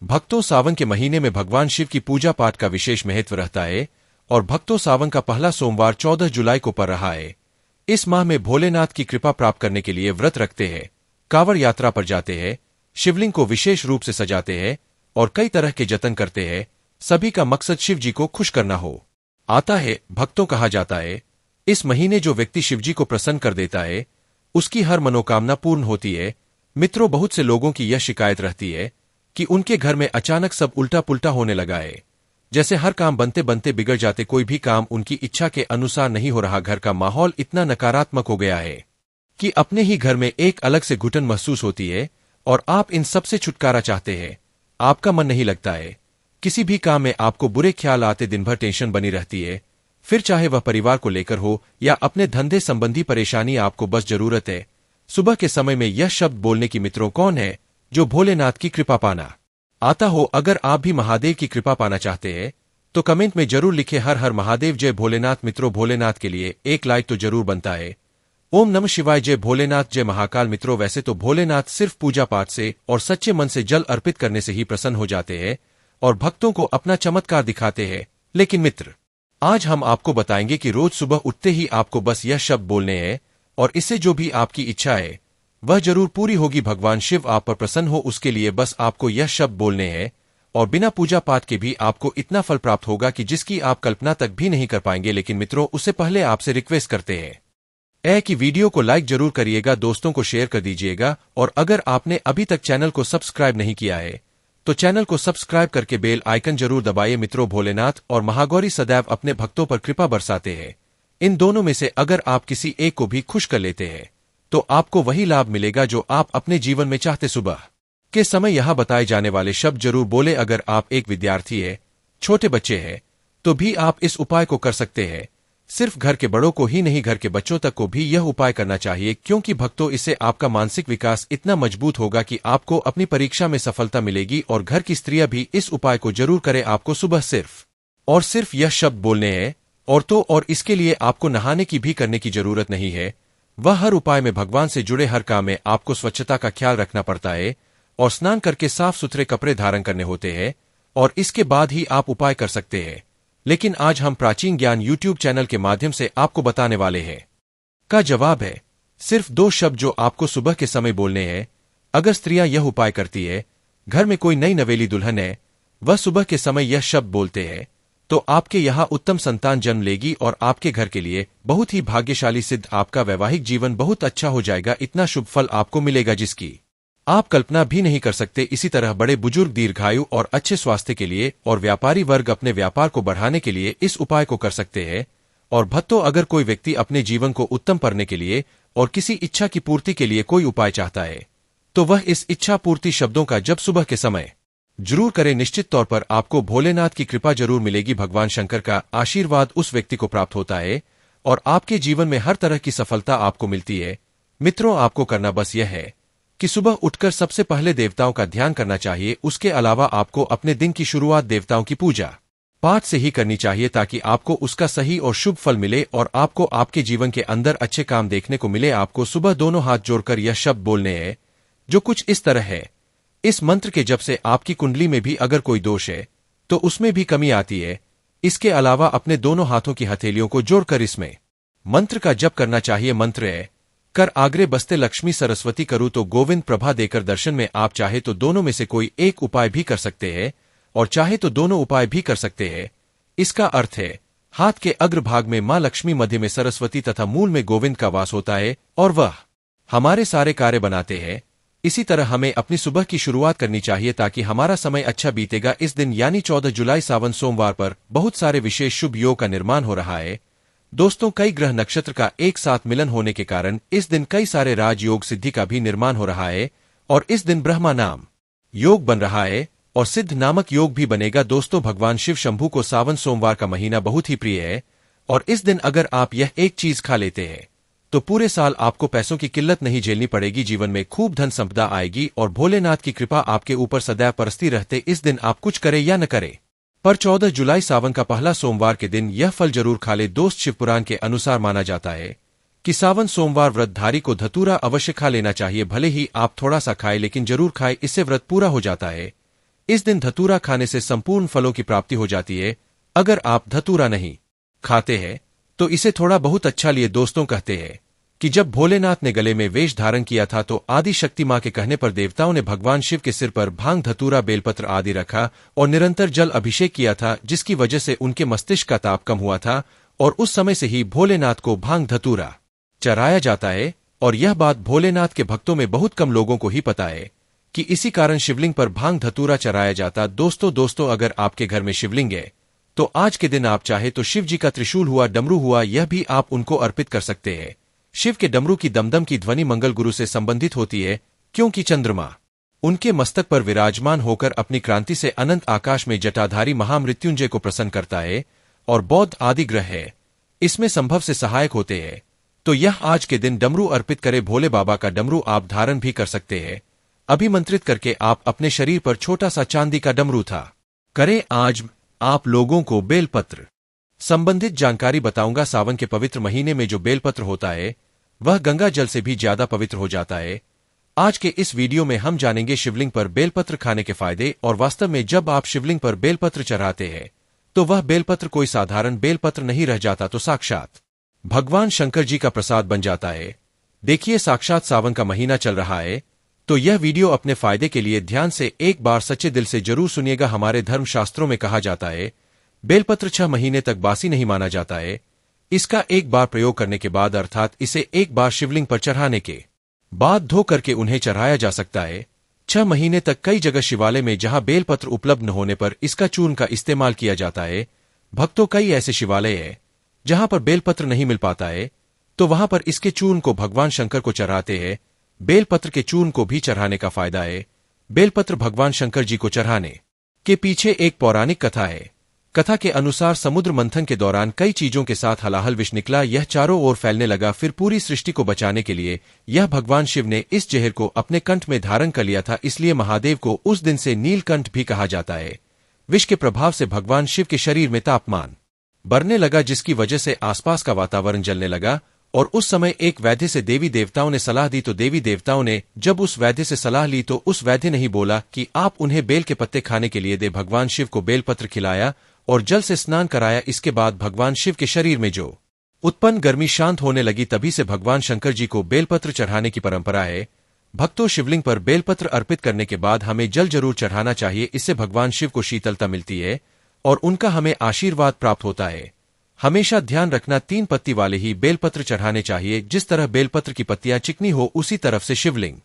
भक्तों, सावन के महीने में भगवान शिव की पूजा पाठ का विशेष महत्व रहता है और भक्तों सावन का पहला सोमवार 14 जुलाई को पड़ रहा है। इस माह में भोलेनाथ की कृपा प्राप्त करने के लिए व्रत रखते हैं, कांवड़ यात्रा पर जाते हैं, शिवलिंग को विशेष रूप से सजाते हैं और कई तरह के जतन करते हैं। सभी का मकसद शिव जी को खुश करना हो आता है। भक्तों, कहा जाता है इस महीने जो व्यक्ति शिवजी को प्रसन्न कर देता है उसकी हर मनोकामना पूर्ण होती है। मित्रों, बहुत से लोगों की यह शिकायत रहती है कि उनके घर में अचानक सब उल्टा पुल्टा होने लगा है, जैसे हर काम बनते बनते बिगड़ जाते, कोई भी काम उनकी इच्छा के अनुसार नहीं हो रहा। घर का माहौल इतना नकारात्मक हो गया है कि अपने ही घर में एक अलग से घुटन महसूस होती है और आप इन सब से छुटकारा चाहते हैं। आपका मन नहीं लगता है, किसी भी काम में आपको बुरे ख्याल आते, दिन भर टेंशन बनी रहती है, फिर चाहे वह परिवार को लेकर हो या अपने धंधे संबंधी परेशानी। आपको बस जरूरत है सुबह के समय में यह शब्द बोलने की। मित्रों, कौन है जो भोलेनाथ की कृपा पाना आता हो? अगर आप भी महादेव की कृपा पाना चाहते हैं तो कमेंट में जरूर लिखे हर हर महादेव, जय भोलेनाथ। मित्रों, भोलेनाथ के लिए एक लाइक तो जरूर बनता है। ओम नमः शिवाय, जय भोलेनाथ, जय महाकाल। मित्रों, वैसे तो भोलेनाथ सिर्फ पूजा पाठ से और सच्चे मन से जल अर्पित करने से ही प्रसन्न हो जाते हैं और भक्तों को अपना चमत्कार दिखाते हैं। लेकिन मित्र, आज हम आपको बताएंगे कि रोज सुबह उठते ही आपको बस यह शब्द बोलने हैं और इससे जो भी आपकी इच्छा है वह जरूर पूरी होगी। भगवान शिव आप पर प्रसन्न हो उसके लिए बस आपको यह शब्द बोलने हैं और बिना पूजा पाठ के भी आपको इतना फल प्राप्त होगा कि जिसकी आप कल्पना तक भी नहीं कर पाएंगे। लेकिन मित्रों, उससे पहले आपसे रिक्वेस्ट करते हैं कि वीडियो को लाइक जरूर करिएगा, दोस्तों को शेयर कर दीजिएगा और अगर आपने अभी तक चैनल को सब्सक्राइब नहीं किया है तो चैनल को सब्सक्राइब करके बेल आइकन जरूर दबाइए। मित्रों, भोलेनाथ और महागौरी सदैव अपने भक्तों पर कृपा बरसाते हैं। इन दोनों में से अगर आप किसी एक को भी खुश कर लेते हैं तो आपको वही लाभ मिलेगा जो आप अपने जीवन में चाहते। सुबह के समय यहां बताए जाने वाले शब्द जरूर बोले। अगर आप एक विद्यार्थी है, छोटे बच्चे हैं तो भी आप इस उपाय को कर सकते हैं। सिर्फ घर के बड़ों को ही नहीं, घर के बच्चों तक को भी यह उपाय करना चाहिए, क्योंकि भक्तों, इससे आपका मानसिक विकास इतना मजबूत होगा कि आपको अपनी परीक्षा में सफलता मिलेगी। और घर की स्त्रियां भी इस उपाय को जरूर करें। आपको सुबह सिर्फ और सिर्फ यह शब्द बोलने हैं औरतों, और इसके लिए आपको नहाने की भी करने की जरूरत नहीं है। वह हर उपाय में भगवान से जुड़े हर काम में आपको स्वच्छता का ख्याल रखना पड़ता है और स्नान करके साफ सुथरे कपड़े धारण करने होते हैं और इसके बाद ही आप उपाय कर सकते हैं। लेकिन आज हम प्राचीन ज्ञान यूट्यूब चैनल के माध्यम से आपको बताने वाले हैं। का जवाब है सिर्फ 2 शब्द जो आपको सुबह के समय बोलने हैं। अगर स्त्रियां यह उपाय करती है, घर में कोई नई नवेली दुल्हन है, वह सुबह के समय यह शब्द बोलते हैं तो आपके यहाँ उत्तम संतान जन्म लेगी और आपके घर के लिए बहुत ही भाग्यशाली सिद्ध। आपका वैवाहिक जीवन बहुत अच्छा हो जाएगा। इतना शुभ फल आपको मिलेगा जिसकी आप कल्पना भी नहीं कर सकते। इसी तरह बड़े बुजुर्ग दीर्घायु और अच्छे स्वास्थ्य के लिए और व्यापारी वर्ग अपने व्यापार को बढ़ाने के लिए इस उपाय को कर सकते हैं। और भक्तों, अगर कोई व्यक्ति अपने जीवन को उत्तम करने के लिए और किसी इच्छा की पूर्ति के लिए कोई उपाय चाहता है तो वह इस इच्छा पूर्ति शब्दों का जब सुबह के समय जरूर करें। निश्चित तौर पर आपको भोलेनाथ की कृपा जरूर मिलेगी। भगवान शंकर का आशीर्वाद उस व्यक्ति को प्राप्त होता है और आपके जीवन में हर तरह की सफलता आपको मिलती है। मित्रों, आपको करना बस यह है कि सुबह उठकर सबसे पहले देवताओं का ध्यान करना चाहिए। उसके अलावा आपको अपने दिन की शुरुआत देवताओं की पूजा पाठ से ही करनी चाहिए ताकि आपको उसका सही और शुभ फल मिले और आपको आपके जीवन के अंदर अच्छे काम देखने को मिले। आपको सुबह दोनों हाथ जोड़कर यह शब्द बोलने हैं जो कुछ इस तरह है। इस मंत्र के जप से आपकी कुंडली में भी अगर कोई दोष है तो उसमें भी कमी आती है। इसके अलावा अपने दोनों हाथों की हथेलियों को जोड़कर इसमें मंत्र का जप करना चाहिए। मंत्र है, कर आग्रे बसते लक्ष्मी सरस्वती करूँ तो गोविंद प्रभा देकर दर्शन में। आप चाहे तो दोनों में से कोई एक उपाय भी कर सकते हैं और चाहे तो दोनों उपाय भी कर सकते हैं। इसका अर्थ है, हाथ के अग्रभाग में मां लक्ष्मी, मध्य में सरस्वती तथा मूल में गोविंद का वास होता है और वह हमारे सारे कार्य बनाते हैं। इसी तरह हमें अपनी सुबह की शुरुआत करनी चाहिए ताकि हमारा समय अच्छा बीतेगा। इस दिन यानी 14 जुलाई सावन सोमवार पर बहुत सारे विशेष शुभ योग का निर्माण हो रहा है। दोस्तों, कई ग्रह नक्षत्र का एक साथ मिलन होने के कारण इस दिन कई सारे राजयोग सिद्धि का भी निर्माण हो रहा है और इस दिन ब्रह्मा नाम योग बन रहा है और सिद्ध नामक योग भी बनेगा। दोस्तों, भगवान शिव शंभू को सावन सोमवार का महीना बहुत ही प्रिय है और इस दिन अगर आप यह एक चीज खा लेते हैं तो पूरे साल आपको पैसों की किल्लत नहीं झेलनी पड़ेगी। जीवन में खूब धन संपदा आएगी और भोलेनाथ की कृपा आपके ऊपर सदैव बरसती रहते। इस दिन आप कुछ करें या न करें, पर 14 जुलाई सावन का पहला सोमवार के दिन यह फल जरूर खा ले। दोस्त, शिवपुराण के अनुसार माना जाता है कि सावन सोमवार व्रतधारी को धतूरा अवश्य खा लेना चाहिए। भले ही आप थोड़ा सा खाए लेकिन जरूर खाए, इससे व्रत पूरा हो जाता है। इस दिन धतूरा खाने से संपूर्ण फलों की प्राप्ति हो जाती है। अगर आप धतूरा नहीं खाते हैं तो इसे थोड़ा बहुत अच्छा लिए। दोस्तों कहते हैं कि जब भोलेनाथ ने गले में वेश धारण किया था तो आदि शक्ति मां के कहने पर देवताओं ने भगवान शिव के सिर पर भांग, धतूरा, बेलपत्र आदि रखा और निरंतर जल अभिषेक किया था, जिसकी वजह से उनके मस्तिष्क का ताप कम हुआ था और उस समय से ही भोलेनाथ को भांग, धतूरा चढ़ाया जाता है। और यह बात भोलेनाथ के भक्तों में बहुत कम लोगों को ही पता है कि इसी कारण शिवलिंग पर भांग, धतूरा चढ़ाया जाता। दोस्तों अगर आपके घर में शिवलिंग है तो आज के दिन आप चाहे तो शिव जी का त्रिशूल हुआ, डमरू हुआ, यह भी आप उनको अर्पित कर सकते हैं। शिव के डमरू की दमदम की ध्वनि मंगल गुरु से संबंधित होती है, क्योंकि चंद्रमा उनके मस्तक पर विराजमान होकर अपनी क्रांति से अनंत आकाश में जटाधारी महामृत्युंजय को प्रसन्न करता है और बौद्ध आदि ग्रह है इसमें संभव से सहायक होते हैं। तो यह आज के दिन डमरू अर्पित करे। भोले बाबा का डमरू आप धारण भी कर सकते हैं। अभिमंत्रित करके आप अपने शरीर पर छोटा सा चांदी का डमरू था करें। आज आप लोगों को बेलपत्र संबंधित जानकारी बताऊंगा। सावन के पवित्र महीने में जो बेलपत्र होता है वह गंगा जल से भी ज्यादा पवित्र हो जाता है। आज के इस वीडियो में हम जानेंगे शिवलिंग पर बेलपत्र खाने के फायदे। और वास्तव में जब आप शिवलिंग पर बेलपत्र चढ़ाते हैं तो वह बेलपत्र कोई साधारण बेलपत्र नहीं रह जाता, तो साक्षात भगवान शंकर जी का प्रसाद बन जाता है। देखिए, साक्षात सावन का महीना चल रहा है तो यह वीडियो अपने फायदे के लिए ध्यान से एक बार सच्चे दिल से जरूर सुनिएगा। हमारे धर्मशास्त्रों में कहा जाता है बेलपत्र 6 महीने तक बासी नहीं माना जाता है। इसका एक बार प्रयोग करने के बाद अर्थात इसे एक बार शिवलिंग पर चढ़ाने के बाद धो करके उन्हें चढ़ाया जा सकता है 6 महीने तक। कई जगह शिवालय में जहां बेलपत्र उपलब्ध न होने पर इसका चूर्ण का इस्तेमाल किया जाता है। भक्तों, कई ऐसे शिवालय है जहां पर बेलपत्र नहीं मिल पाता है तो वहां पर इसके चूर्ण को भगवान शंकर को चढ़ाते हैं। बेलपत्र के चूर्ण को भी चढ़ाने का फायदा है। बेलपत्र भगवान शंकर जी को चढ़ाने के पीछे एक पौराणिक कथा है। कथा के अनुसार समुद्र मंथन के दौरान कई चीजों के साथ हलाहल विष निकला। यह चारों ओर फैलने लगा। फिर पूरी सृष्टि को बचाने के लिए यह भगवान शिव ने इस जहर को अपने कंठ में धारण कर लिया था। इसलिए महादेव को उस दिन से नीलकंठ भी कहा जाता है। विष के प्रभाव से भगवान शिव के शरीर में तापमान बढ़ने लगा, जिसकी वजह से आसपास का वातावरण जलने लगा। और उस समय एक वैद्य से देवी देवताओं ने सलाह दी। तो देवी देवताओं ने जब उस वैद्य से सलाह ली तो उस वैद्य ने ही बोला कि आप उन्हें बेल के पत्ते खाने के लिए दे। भगवान शिव को बेलपत्र खिलाया और जल से स्नान कराया। इसके बाद भगवान शिव के शरीर में जो उत्पन्न गर्मी शांत होने लगी। तभी से भगवान शंकर जी को बेलपत्र चढ़ाने की परंपरा है। भक्तों, शिवलिंग पर बेलपत्र अर्पित करने के बाद हमें जल जरूर चढ़ाना चाहिए। इससे भगवान शिव को शीतलता मिलती है और उनका हमें आशीर्वाद प्राप्त होता है। हमेशा ध्यान रखना 3 पत्ती वाले ही बेलपत्र चढ़ाने चाहिए। जिस तरह बेलपत्र की पत्तियां चिकनी हो उसी तरफ से शिवलिंग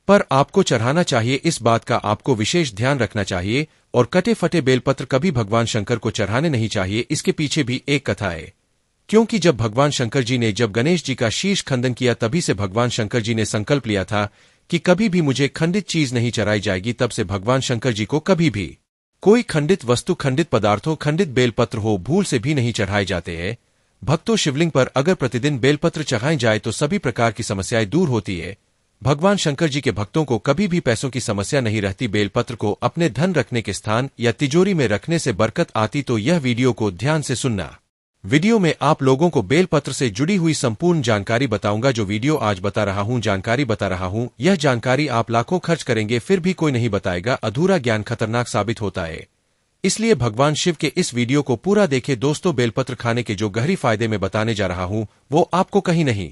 पर आपको चढ़ाना चाहिए। इस बात का आपको विशेष ध्यान रखना चाहिए। और कटे फटे बेलपत्र कभी भगवान शंकर को चढ़ाने नहीं चाहिए। इसके पीछे भी एक कथा है, क्योंकि जब भगवान शंकर जी ने जब गणेश जी का शीश खंडन किया तभी से भगवान शंकर जी ने संकल्प लिया था कि कभी भी मुझे खंडित चीज नहीं चढ़ाई जाएगी। तब से भगवान शंकर जी को कभी भी कोई खंडित वस्तु, खंडित पदार्थों, खंडित बेलपत्र हो भूल से भी नहीं चढ़ाए जाते हैं। भक्तों, शिवलिंग पर अगर प्रतिदिन बेलपत्र चढ़ाए जाए तो सभी प्रकार की समस्याएं दूर होती है। भगवान शंकर जी के भक्तों को कभी भी पैसों की समस्या नहीं रहती। बेलपत्र को अपने धन रखने के स्थान या तिजोरी में रखने से बरकत आती। तो यह वीडियो को ध्यान से सुनना। वीडियो में आप लोगों को बेलपत्र से जुड़ी हुई संपूर्ण जानकारी बताऊंगा। जो वीडियो आज बता रहा हूं, जानकारी बता रहा हूं, यह जानकारी आप लाखों खर्च करेंगे फिर भी कोई नहीं बताएगा। अधूरा ज्ञान खतरनाक साबित होता है। इसलिए भगवान शिव के इस वीडियो को पूरा देखें। दोस्तों, बेलपत्र खाने के जो गहरी फायदे में बताने जा रहा हूं वो आपको कहीं नहीं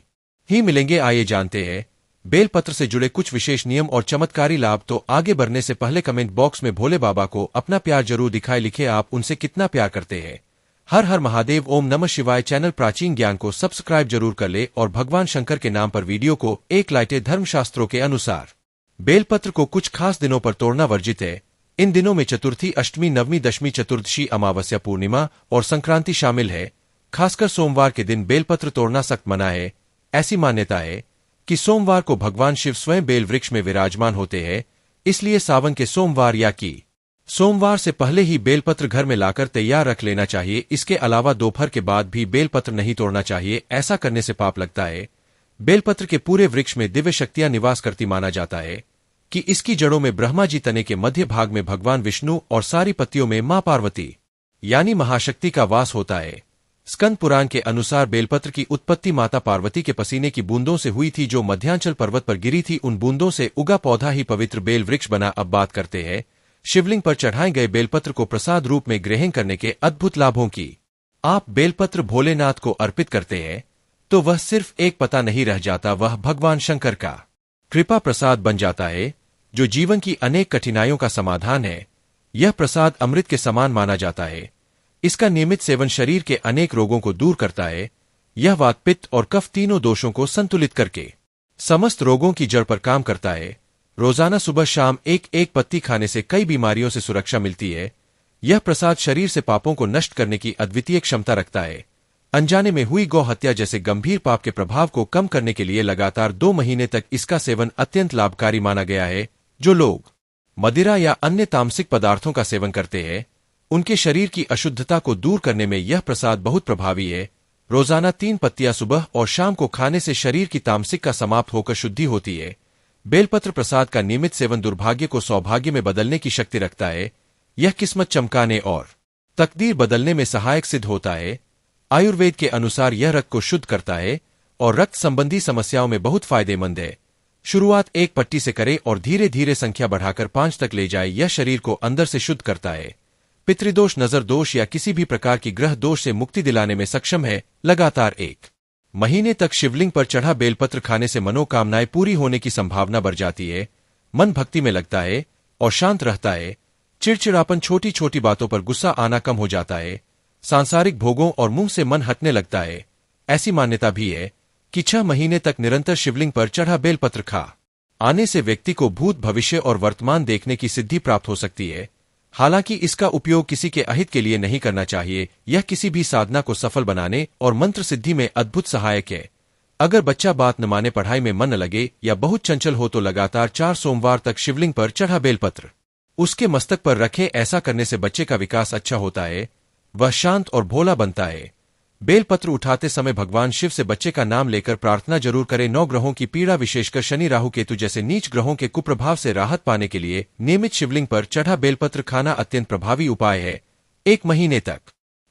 ही मिलेंगे। आइए जानते हैं बेलपत्र से जुड़े कुछ विशेष नियम और चमत्कारी लाभ। तो आगे बढ़ने से पहले कमेंट बॉक्स में भोले बाबा को अपना प्यार जरूर दिखाए। लिखे आप उनसे कितना प्यार करते हैं। हर हर महादेव, ओम नमः शिवाय। चैनल प्राचीन ज्ञान को सब्सक्राइब जरूर कर ले और भगवान शंकर के नाम पर वीडियो को एक लाइटे। धर्मशास्त्रों के अनुसार बेलपत्र को कुछ खास दिनों पर तोड़ना वर्जित है। इन दिनों में चतुर्थी, अष्टमी, नवमी, दशमी, चतुर्दशी, अमावस्या, पूर्णिमा और संक्रांति शामिल है। खासकर सोमवार के दिन बेलपत्र तोड़ना सख्त मना है। ऐसी मान्यता है कि सोमवार को भगवान शिव स्वयं बेल वृक्ष में विराजमान होते हैं। इसलिए सावन के सोमवार या कि सोमवार से पहले ही बेलपत्र घर में लाकर तैयार रख लेना चाहिए। इसके अलावा दोपहर के बाद भी बेलपत्र नहीं तोड़ना चाहिए। ऐसा करने से पाप लगता है। बेलपत्र के पूरे वृक्ष में दिव्य शक्तियां निवास करती। माना जाता है कि इसकी जड़ों में ब्रह्मा जी, तने के मध्य भाग में भगवान विष्णु और सारी पत्तियों में मां पार्वती यानी महाशक्ति का वास होता है। स्कंद पुराण के अनुसार बेलपत्र की उत्पत्ति माता पार्वती के पसीने की बूंदों से हुई थी, जो मध्यांचल पर्वत पर गिरी थी। उन बूंदों से उगा पौधा ही पवित्र बेल वृक्ष बना। अब बात करते हैं शिवलिंग पर चढ़ाए गए बेलपत्र को प्रसाद रूप में ग्रहण करने के अद्भुत लाभों की। आप बेलपत्र भोलेनाथ को अर्पित करते हैं तो वह सिर्फ एक पता नहीं रह जाता, वह भगवान शंकर का कृपा प्रसाद बन जाता है जो जीवन की अनेक कठिनाइयों का समाधान है। यह प्रसाद अमृत के समान माना जाता है। इसका नियमित सेवन शरीर के अनेक रोगों को दूर करता है। यह वात, पित्त और कफ तीनों दोषों को संतुलित करके समस्त रोगों की जड़ पर काम करता है। रोजाना सुबह शाम एक एक पत्ती खाने से कई बीमारियों से सुरक्षा मिलती है। यह प्रसाद शरीर से पापों को नष्ट करने की अद्वितीय क्षमता रखता है। अनजाने में हुई गौ हत्या जैसे गंभीर पाप के प्रभाव को कम करने के लिए लगातार 2 महीने तक इसका सेवन अत्यंत लाभकारी माना गया है। जो लोग मदिरा या अन्य तामसिक पदार्थों का सेवन करते हैं, उनके शरीर की अशुद्धता को दूर करने में यह प्रसाद बहुत प्रभावी है। रोजाना 3 पत्तियां सुबह और शाम को खाने से शरीर की तामसिक का समाप्त होकर शुद्धि होती है। बेलपत्र प्रसाद का नियमित सेवन दुर्भाग्य को सौभाग्य में बदलने की शक्ति रखता है। यह किस्मत चमकाने और तकदीर बदलने में सहायक सिद्ध होता है। आयुर्वेद के अनुसार यह रक्त को शुद्ध करता है और रक्त संबंधी समस्याओं में बहुत फायदेमंद है। शुरुआत 1 पट्टी से करें और धीरे धीरे संख्या बढ़ाकर 5 तक ले जाए। यह शरीर को अंदर से शुद्ध करता है। पितृदोष, नजर दोष या किसी भी प्रकार की ग्रह दोष से मुक्ति दिलाने में सक्षम है। लगातार 1 महीने तक शिवलिंग पर चढ़ा बेलपत्र खाने से मनोकामनाएं पूरी होने की संभावना बढ़ जाती है। मन भक्ति में लगता है और शांत रहता है। चिड़चिड़ापन, छोटी छोटी बातों पर गुस्सा आना कम हो जाता है। सांसारिक भोगों और मुंह से मन हटने लगता है। ऐसी मान्यता भी है कि 6 महीने तक निरंतर शिवलिंग पर चढ़ा बेलपत्र खा आने से व्यक्ति को भूत, भविष्य और वर्तमान देखने की सिद्धि प्राप्त हो सकती है। हालांकि इसका उपयोग किसी के अहित के लिए नहीं करना चाहिए। यह किसी भी साधना को सफल बनाने और मंत्र सिद्धि में अद्भुत सहायक है। अगर बच्चा बात न माने, पढ़ाई में मन न लगे या बहुत चंचल हो तो लगातार 4 सोमवार तक शिवलिंग पर चढ़ा बेलपत्र उसके मस्तक पर रखें। ऐसा करने से बच्चे का विकास अच्छा होता है, वह शांत और भोला बनता है। बेलपत्र उठाते समय भगवान शिव से बच्चे का नाम लेकर प्रार्थना जरूर करें। 9 ग्रहों की पीड़ा, विशेषकर शनि, राहु, केतु जैसे नीच ग्रहों के कुप्रभाव से राहत पाने के लिए नियमित शिवलिंग पर चढ़ा बेलपत्र खाना अत्यंत प्रभावी उपाय है। 1 महीने तक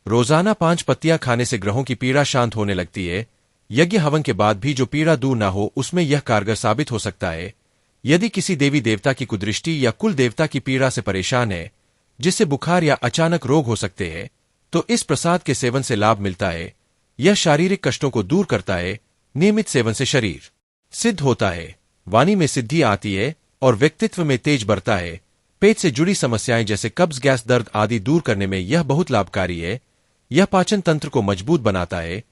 रोजाना 5 पत्तियां खाने से ग्रहों की पीड़ा शांत होने लगती है। यज्ञ हवन के बाद भी जो पीड़ा दूर ना हो, उसमें यह कारगर साबित हो सकता है। यदि किसी देवी देवता की कुदृष्टि या कुल देवता की पीड़ा से परेशान है, जिससे बुखार या अचानक रोग हो सकते हैं, तो इस प्रसाद के सेवन से लाभ मिलता है। यह शारीरिक कष्टों को दूर करता है। नियमित सेवन से शरीर सिद्ध होता है, वाणी में सिद्धि आती है और व्यक्तित्व में तेज बढ़ता है। पेट से जुड़ी समस्याएं जैसे कब्ज, गैस, दर्द आदि दूर करने में यह बहुत लाभकारी है। यह पाचन तंत्र को मजबूत बनाता है।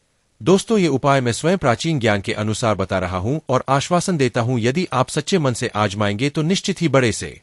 दोस्तों, ये उपाय मैं स्वयं प्राचीन ज्ञान के अनुसार बता रहा हूं और आश्वासन देता हूं, यदि आप सच्चे मन से आजमाएंगे तो निश्चित ही बड़े से